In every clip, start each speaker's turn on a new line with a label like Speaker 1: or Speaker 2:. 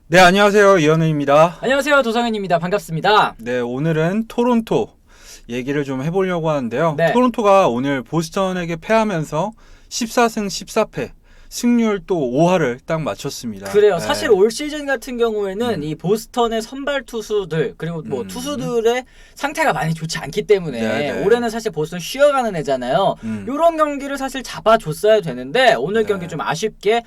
Speaker 1: 네, 안녕하세요. 이현우입니다.
Speaker 2: 안녕하세요. 도상현입니다. 반갑습니다.
Speaker 1: 네, 오늘은 토론토 얘기를 좀 해보려고 하는데요.
Speaker 2: 네.
Speaker 1: 토론토가 오늘 보스턴에게 패하면서 14승 14패, 승률 또 5할을 딱 맞췄습니다.
Speaker 2: 그래요.
Speaker 1: 네.
Speaker 2: 사실 올 시즌 같은 경우에는 이 보스턴의 선발 투수들 그리고 뭐 투수들의 상태가 많이 좋지 않기 때문에
Speaker 1: 네네.
Speaker 2: 올해는 사실 보스턴 쉬어가는 애잖아요. 이런 경기를 사실 잡아줬어야 되는데 오늘 경기 좀 아쉽게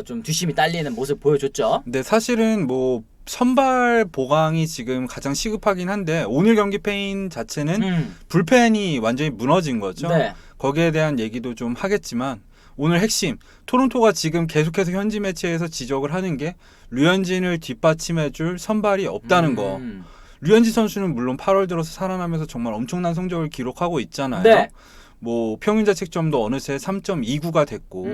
Speaker 2: 좀 뒷심이 딸리는 모습 보여줬죠.
Speaker 1: 네, 사실은 뭐 선발 보강이 지금 가장 시급하긴 한데 오늘 경기 패인 자체는 불펜이 완전히 무너진 거죠.
Speaker 2: 네.
Speaker 1: 거기에 대한 얘기도 좀 하겠지만 오늘 핵심 토론토가 지금 계속해서 현지 매체에서 지적을 하는 게 류현진을 뒷받침해줄 선발이 없다는 거. 류현진 선수는 물론 8월 들어서 살아나면서 정말 엄청난 성적을 기록하고 있잖아요.
Speaker 2: 네.
Speaker 1: 뭐 평균 자책점도 어느새 3.29가 됐고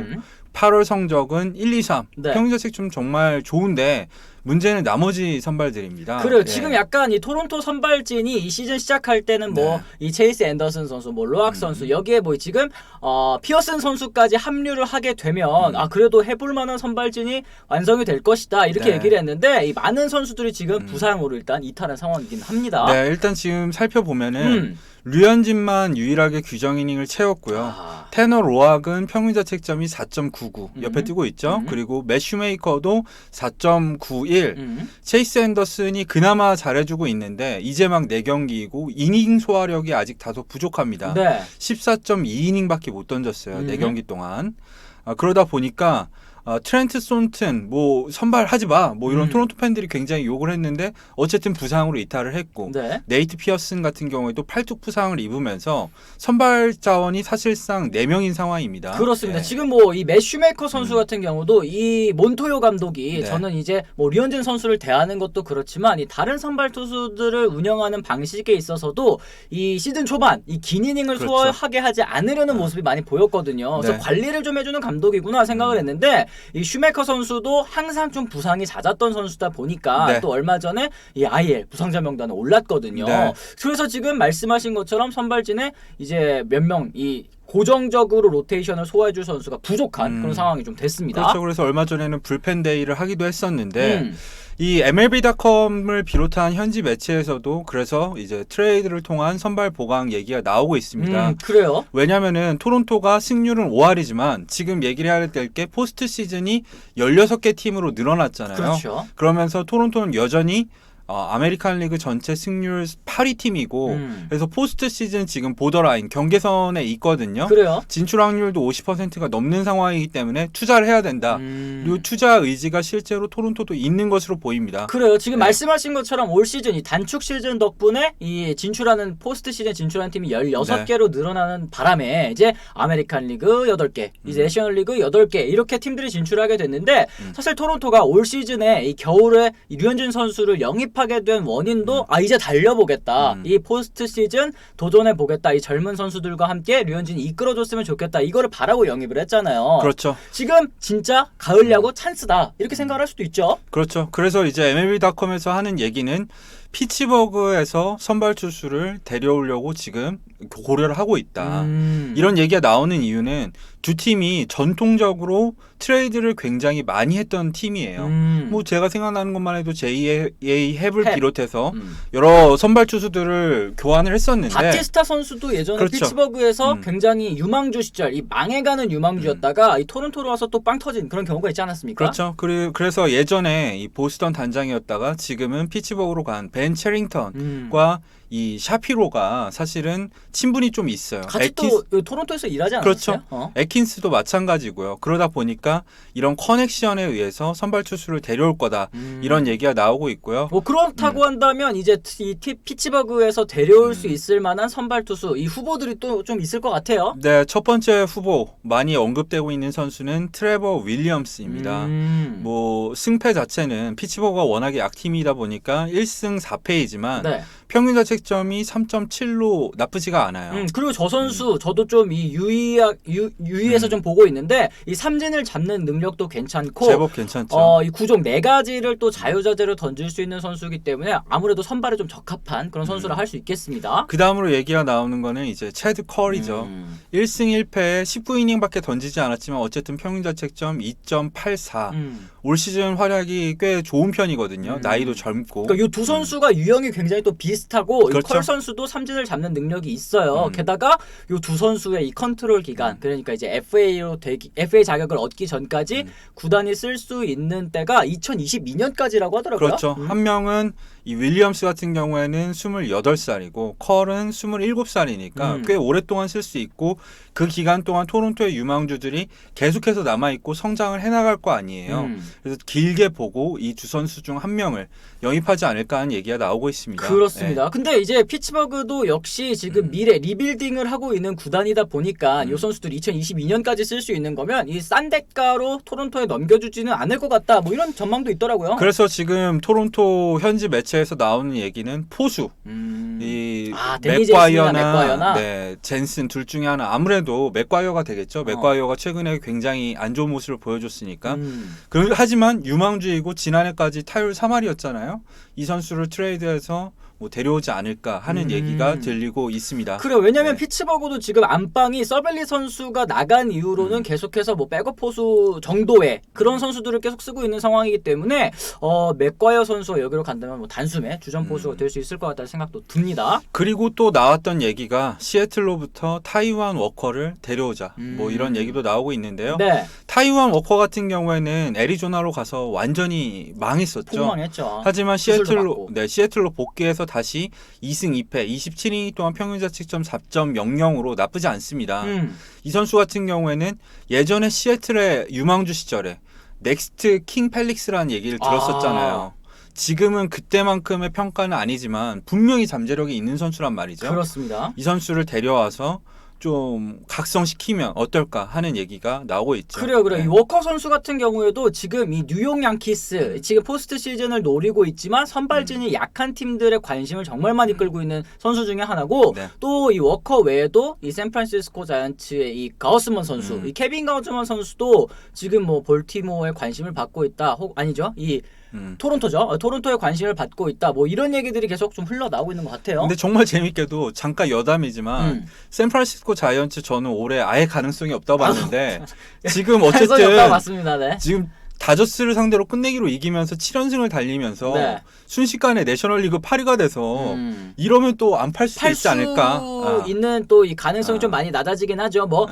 Speaker 1: 8월 성적은 1, 2, 3.
Speaker 2: 네.
Speaker 1: 평균 자책점 정말 좋은데 문제는 나머지 선발들입니다.
Speaker 2: 그래요.
Speaker 1: 예.
Speaker 2: 지금 약간 이 토론토 선발진이 이 시즌 시작할 때는 뭐 이 체이스 앤더슨 선수, 뭐 로악 선수 여기에 뭐 지금 피어슨 선수까지 합류를 하게 되면 그래도 해볼 만한 선발진이 완성이 될 것이다 이렇게
Speaker 1: 네.
Speaker 2: 얘기를 했는데 이 많은 선수들이 지금 부상으로 일단 이탈한 상황이긴 합니다.
Speaker 1: 네, 일단 지금 살펴보면은 류현진만 유일하게 규정 이닝을 채웠고요. 테너 로악은 평균 자책점이 4.99 옆에 뜨고 있죠. 그리고 맷 슈메이커도 4.91. 체이스 앤더슨이 그나마 잘해주고 있는데 이제 막 4경기이고 이닝 소화력이 아직 다소 부족합니다.
Speaker 2: 네.
Speaker 1: 14.2이닝밖에 못 던졌어요. 4경기 동안. 그러다 보니까 트렌트 손튼 뭐 선발하지 마 뭐 이런 토론토 팬들이 굉장히 욕을 했는데 어쨌든 부상으로 이탈을 했고
Speaker 2: 네.
Speaker 1: 네이트 피어슨 같은 경우에도 팔뚝 부상을 입으면서 선발 자원이 사실상 4명인 상황입니다.
Speaker 2: 그렇습니다.
Speaker 1: 예.
Speaker 2: 지금 뭐 이 맷 슈메이커 선수 같은 경우도 이 몬토요 감독이
Speaker 1: 네.
Speaker 2: 저는 이제 뭐 류현진 선수를 대하는 것도 그렇지만 이 다른 선발 투수들을 운영하는 방식에 있어서도 이 시즌 초반 이 긴 이닝을
Speaker 1: 그렇죠.
Speaker 2: 소화하게 하지 않으려는 모습이 많이 보였거든요. 그래서
Speaker 1: 네.
Speaker 2: 관리를 좀 해주는 감독이구나 생각을 했는데 이 슈메이커 선수도 항상 좀 부상이 잦았던 선수다 보니까
Speaker 1: 네.
Speaker 2: 또 얼마 전에 이 IL 부상자 명단에 올랐거든요.
Speaker 1: 네.
Speaker 2: 그래서 지금 말씀하신 것처럼 선발진에 이제 몇 명 이 고정적으로 로테이션을 소화해줄 선수가 부족한 그런 상황이 좀 됐습니다.
Speaker 1: 그렇죠. 그래서 얼마 전에는 불펜 데이를 하기도 했었는데 이 MLB.com을 비롯한 현지 매체에서도 그래서 이제 트레이드를 통한 선발 보강 얘기가 나오고 있습니다.
Speaker 2: 그래요?
Speaker 1: 왜냐면은 토론토가 승률은 5할이지만 지금 얘기를 해야 될 게 포스트 시즌이 16개 팀으로 늘어났잖아요.
Speaker 2: 그렇죠.
Speaker 1: 그러면서 토론토는 여전히 아메리칸 리그 전체 승률 8위 팀이고 그래서 포스트 시즌 지금 보더라인 경계선에 있거든요.
Speaker 2: 그래요?
Speaker 1: 진출 확률도 50%가 넘는 상황이기 때문에 투자를 해야 된다. 이 투자 의지가 실제로 토론토도 있는 것으로 보입니다.
Speaker 2: 그래요. 지금
Speaker 1: 네.
Speaker 2: 말씀하신 것처럼 올 시즌 이 단축 시즌 덕분에 이 진출하는 포스트 시즌 진출하는 팀이 16개로 늘어나는 바람에 이제 아메리칸 리그 8개, 이제 내셔널 리그 8개 이렇게 팀들이 진출하게 됐는데 사실 토론토가 올 시즌에 이 겨울에 이 류현진 선수를 영입하게 된 원인도 이제 달려보겠다. 이 포스트 시즌 도전해보겠다. 이 젊은 선수들과 함께 류현진이 이끌어줬으면 좋겠다. 이거를 바라고 영입을 했잖아요.
Speaker 1: 그렇죠.
Speaker 2: 지금 진짜 가을 야구 찬스다. 이렇게 생각을 할 수도 있죠.
Speaker 1: 그렇죠. 그래서 이제 MLB.com에서 하는 얘기는 피츠버그에서 선발 투수를 데려오려고 지금 고려를 하고 있다. 이런 얘기가 나오는 이유는 두 팀이 전통적으로 트레이드를 굉장히 많이 했던 팀이에요. 뭐 제가 생각나는 것만 해도 JA 헵을 비롯해서 여러 선발 투수들을 교환을 했었는데
Speaker 2: 바티스타 선수도 예전에
Speaker 1: 그렇죠.
Speaker 2: 피츠버그에서 굉장히 유망주 시절 이 망해가는 유망주였다가 이 토론토로 와서 또 빵 터진 그런 경우가 있지 않았습니까?
Speaker 1: 그렇죠. 그래서 예전에 이 보스턴 단장이었다가 지금은 피츠버그로 간 벤 체링턴과 이 샤피로가 사실은 친분이 좀 있어요.
Speaker 2: 같이 또 토론토에서 일하지 않았어요?
Speaker 1: 그렇죠. 에킨스도 마찬가지고요. 그러다 보니까 이런 커넥션에 의해서 선발 투수를 데려올 거다. 이런 얘기가 나오고 있고요.
Speaker 2: 뭐 그렇다고 한다면 이제 이 피츠버그에서 데려올 수 있을 만한 선발 투수 이 후보들이 또 좀 있을 것 같아요.
Speaker 1: 네, 첫 번째 후보 많이 언급되고 있는 선수는 트레버 윌리엄스입니다. 뭐 승패 자체는 피츠버그가 워낙에 약팀이다 보니까 1승 4패이지만
Speaker 2: 네.
Speaker 1: 평균 자책점이 3.7로 나쁘지가 않아요.
Speaker 2: 그리고 저 선수 저도 좀 이 유의해서 좀 보고 있는데 이 삼진을 잡는 능력도 괜찮고
Speaker 1: 제법 괜찮죠.
Speaker 2: 이 구종 네 가지를 또 자유자재로 던질 수 있는 선수이기 때문에 아무래도 선발에 좀 적합한 그런 선수라 할 수 있겠습니다.
Speaker 1: 그 다음으로 얘기가 나오는 거는 이제 체드 커리죠. 1승 1패에 19이닝밖에 던지지 않았지만 어쨌든 평균 자책점 2.84. 올 시즌 활약이 꽤 좋은 편이거든요. 나이도 젊고.
Speaker 2: 그러니까 이 두 선수가 유형이 굉장히 또 비슷하고
Speaker 1: 그렇죠.
Speaker 2: 이 컬 선수도 삼진을 잡는 능력이 있어요. 게다가 이 두 선수의 이 컨트롤 기간, 그러니까 이제 FA 자격을 얻기 전까지 구단이 쓸 수 있는 때가 2022년까지라고 하더라고요.
Speaker 1: 그렇죠. 한 명은 이 윌리엄스 같은 경우에는 28살이고 컬은 27살이니까 꽤 오랫동안 쓸 수 있고 그 기간 동안 토론토의 유망주들이 계속해서 남아있고 성장을 해나갈 거 아니에요. 그래서 길게 보고 이 두 선수 중 한 명을 영입하지 않을까 하는 얘기가 나오고 있습니다.
Speaker 2: 그렇습니다. 근데 이제 피츠버그도 역시 지금 미래 리빌딩을 하고 있는 구단이다 보니까 이 선수들이 2022년까지 쓸 수 있는 거면 이 싼 대가로 토론토에 넘겨주지는 않을 것 같다. 뭐 이런 전망도 있더라고요.
Speaker 1: 그래서 지금 토론토 현지 매체에서 나오는 얘기는 포수 이 맥과이어나 젠슨 둘 중에 하나 아무래도 맥과이어가 되겠죠. 맥과이어가 최근에 굉장히 안 좋은 모습을 보여줬으니까. 하지만 유망주이고 지난해까지 타율 3할이었잖아요. 이 선수를 트레이드해서 뭐 데려오지 않을까 하는 얘기가 들리고 있습니다.
Speaker 2: 그래요. 왜냐하면 피츠버그도 지금 안방이 서벨리 선수가 나간 이후로는 계속해서 뭐 백업 포수 정도의 그런 선수들을 계속 쓰고 있는 상황이기 때문에 맥과이어 선수가 여기로 간다면 뭐 단숨에 주전 포수가 될 수 있을 것 같다는 생각도 듭니다.
Speaker 1: 그리고 또 나왔던 얘기가 시애틀로부터 타이완 워커를 데려오자 뭐 이런 얘기도 나오고 있는데요.
Speaker 2: 네.
Speaker 1: 타이완 워커 같은 경우에는 애리조나로 가서 완전히 망했었죠.
Speaker 2: 폭망했죠.
Speaker 1: 하지만 시애틀로 복귀해서 다시 2승 2패 27이닝 동안 평균 자책점 4.00으로 나쁘지 않습니다. 이 선수 같은 경우에는 예전에 시애틀의 유망주 시절에 넥스트 킹 펠릭스라는 얘기를 들었었잖아요. 지금은 그때만큼의 평가는 아니지만 분명히 잠재력이 있는 선수란 말이죠.
Speaker 2: 그렇습니다.
Speaker 1: 이 선수를 데려와서 좀 각성시키면 어떨까 하는 얘기가 나오고 있죠.
Speaker 2: 그래요. 이 워커 선수 같은 경우에도 지금 이 뉴욕 양키스 지금 포스트 시즌을 노리고 있지만 선발진이 약한 팀들의 관심을 정말 많이 끌고 있는 선수 중에 하나고 또 이 워커 외에도 이 샌프란시스코 자이언츠의 이 가우스먼 선수, 이 케빈 가우스먼 선수도 지금 뭐 볼티모어에 관심을 받고 있다. 아니죠? 이 토론토죠. 토론토에 관심을 받고 있다. 뭐 이런 얘기들이 계속 좀 흘러나오고 있는 것 같아요.
Speaker 1: 근데 정말 재밌게도 잠깐 여담이지만 샌프란시스코 자이언츠 저는 올해 아예 가능성이 없다고 봤는데 지금 어쨌든
Speaker 2: 맞습니다. 네.
Speaker 1: 지금 다저스를 상대로 끝내기로 이기면서 7연승을 달리면서 순식간에 내셔널리그 8위가 돼서 이러면 또 안 팔 수 있지 않을까?
Speaker 2: 있는 또 이 가능성이 좀 많이 낮아지긴 하죠. 뭐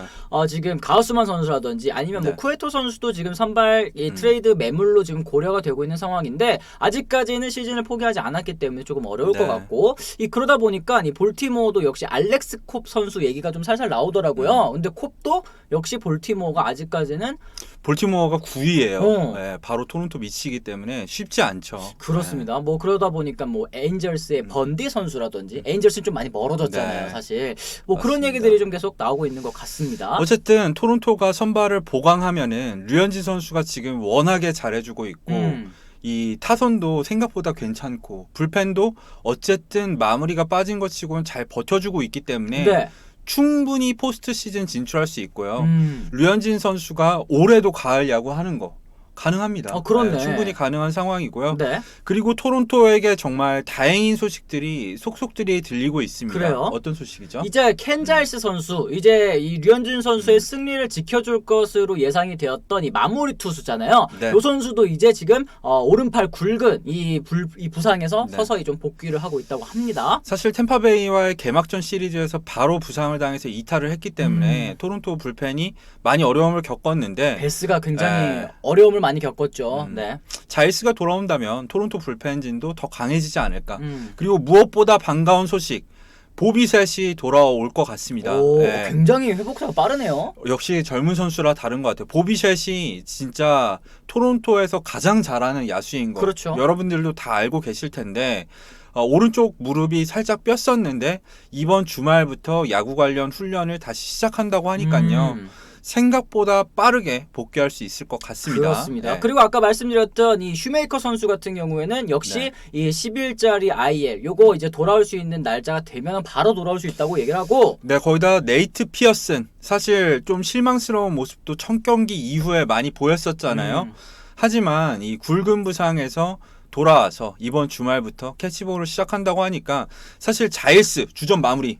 Speaker 2: 지금 가우스만 선수라든지 아니면 뭐 쿠에토 선수도 지금 선발 트레이드 매물로 지금 고려가 되고 있는 상황인데 아직까지는 시즌을 포기하지 않았기 때문에 조금 어려울 것 같고 그러다 보니까 이 볼티모어도 역시 알렉스 콥 선수 얘기가 좀 살살 나오더라고요. 근데 콥도 역시 볼티모어가 아직까지는
Speaker 1: 볼티모어가 9위예요. 네, 바로 토론토 미치기 때문에 쉽지 않죠.
Speaker 2: 그렇습니다. 뭐 그러다 보니까 뭐 에인절스의 번디 선수라든지 에인절스는 좀 많이 멀어졌잖아요, 사실. 뭐
Speaker 1: 맞습니다.
Speaker 2: 그런 얘기들이 좀 계속 나오고 있는 것 같습니다.
Speaker 1: 어쨌든 토론토가 선발을 보강하면은 류현진 선수가 지금 워낙에 잘해주고 있고 이 타선도 생각보다 괜찮고 불펜도 어쨌든 마무리가 빠진 것 치고는 잘 버텨주고 있기 때문에 충분히 포스트 시즌 진출할 수 있고요. 류현진 선수가 올해도 가을 야구하는 거 가능합니다.
Speaker 2: 그렇네.
Speaker 1: 충분히 가능한 상황이고요.
Speaker 2: 네.
Speaker 1: 그리고 토론토에게 정말 다행인 소식들이 속속들이 들리고 있습니다.
Speaker 2: 그래요?
Speaker 1: 어떤 소식이죠?
Speaker 2: 이제 켄 자일스 선수, 이제 이 류현진 선수의 승리를 지켜줄 것으로 예상이 되었던 이 마무리 투수잖아요. 이 선수도 이제 지금 오른팔 굵은 이 부상에서 서서히 좀 복귀를 하고 있다고 합니다.
Speaker 1: 사실 템파베이와의 개막전 시리즈에서 바로 부상을 당해서 이탈을 했기 때문에 토론토 불펜이 많이 어려움을 겪었는데
Speaker 2: 베스가 굉장히 어려움을 많이 겪었죠.
Speaker 1: 자일스가 돌아온다면 토론토 불펜진도 더 강해지지 않을까. 그리고 무엇보다 반가운 소식. 보비셋이 돌아올 것 같습니다.
Speaker 2: 굉장히 회복세가 빠르네요.
Speaker 1: 역시 젊은 선수라 다른 것 같아요. 보비셋이 진짜 토론토에서 가장 잘하는 야수인 거.
Speaker 2: 그렇죠.
Speaker 1: 여러분들도 다 알고 계실 텐데 오른쪽 무릎이 살짝 뼈었는데 이번 주말부터 야구 관련 훈련을 다시 시작한다고 하니까요. 생각보다 빠르게 복귀할 수 있을 것 같습니다.
Speaker 2: 그렇습니다.
Speaker 1: 네.
Speaker 2: 그리고 아까 말씀드렸던 이 슈메이커 선수 같은 경우에는 역시
Speaker 1: 네.
Speaker 2: 이 10일짜리 IL 요거 이제 돌아올 수 있는 날짜가 되면 바로 돌아올 수 있다고 얘기를 하고
Speaker 1: 네, 거기다 네이트 피어슨 사실 좀 실망스러운 모습도 첫 경기 이후에 많이 보였었잖아요. 하지만 이 굵은 부상에서 돌아와서 이번 주말부터 캐치볼을 시작한다고 하니까 사실 자일스 주전 마무리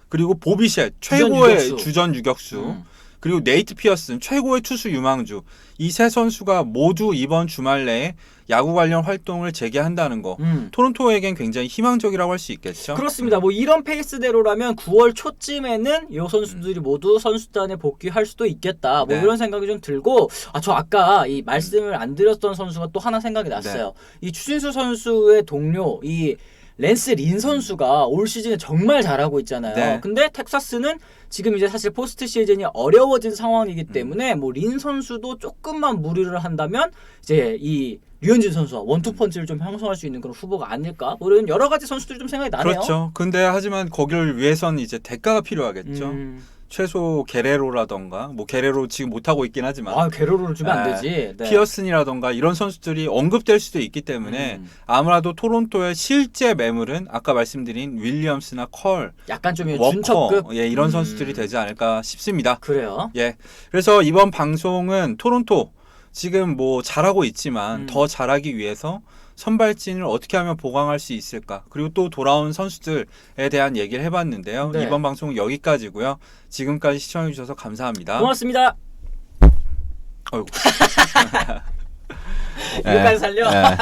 Speaker 1: 그리고 보비셋 최고의 주전 유격수 그리고 네이트 피어슨 최고의 투수 유망주 이 세 선수가 모두 이번 주말 내에 야구 관련 활동을 재개한다는 거 토론토에겐 굉장히 희망적이라고 할 수 있겠죠.
Speaker 2: 그렇습니다. 뭐 이런 페이스대로라면 9월 초쯤에는 이 선수들이 모두 선수단에 복귀할 수도 있겠다. 뭐
Speaker 1: 네.
Speaker 2: 이런 생각이 좀 들고 저 아까 이 말씀을 안 드렸던 선수가 또 하나 생각이 났어요. 이 추신수 선수의 동료 이 랜스 린 선수가 올 시즌에 정말 잘하고 있잖아요.
Speaker 1: 네.
Speaker 2: 근데 텍사스는 지금 이제 사실 포스트 시즌이 어려워진 상황이기 때문에 뭐 린 선수도 조금만 무리를 한다면 이제 이 류현진 선수와 원투 펀치를 좀 형성할 수 있는 그런 후보가 아닐까? 뭐 이런 여러 가지 선수들이 좀 생각이 나네요.
Speaker 1: 그렇죠. 근데 하지만 거기를 위해서는 이제 대가가 필요하겠죠. 최소 게레로라던가 뭐 게레로 지금 못 하고 있긴 하지만
Speaker 2: 게로를 주면 안 되지. 네.
Speaker 1: 피어슨이라던가 이런 선수들이 언급될 수도 있기 때문에 아무래도 토론토의 실제 매물은 아까 말씀드린 윌리엄스나 컬,
Speaker 2: 약간 좀
Speaker 1: 워커,
Speaker 2: 준척급
Speaker 1: 예, 이런 선수들이 되지 않을까 싶습니다.
Speaker 2: 그래요.
Speaker 1: 예, 그래서 이번 방송은 토론토 지금 뭐 잘하고 있지만 더 잘하기 위해서 선발진을 어떻게 하면 보강할 수 있을까? 그리고 또 돌아온 선수들에 대한 얘기를 해봤는데요.
Speaker 2: 네.
Speaker 1: 이번 방송은 여기까지고요. 지금까지 시청해주셔서 감사합니다.
Speaker 2: 고맙습니다.
Speaker 1: 어이구.
Speaker 2: 이거까지 살려.
Speaker 1: 네.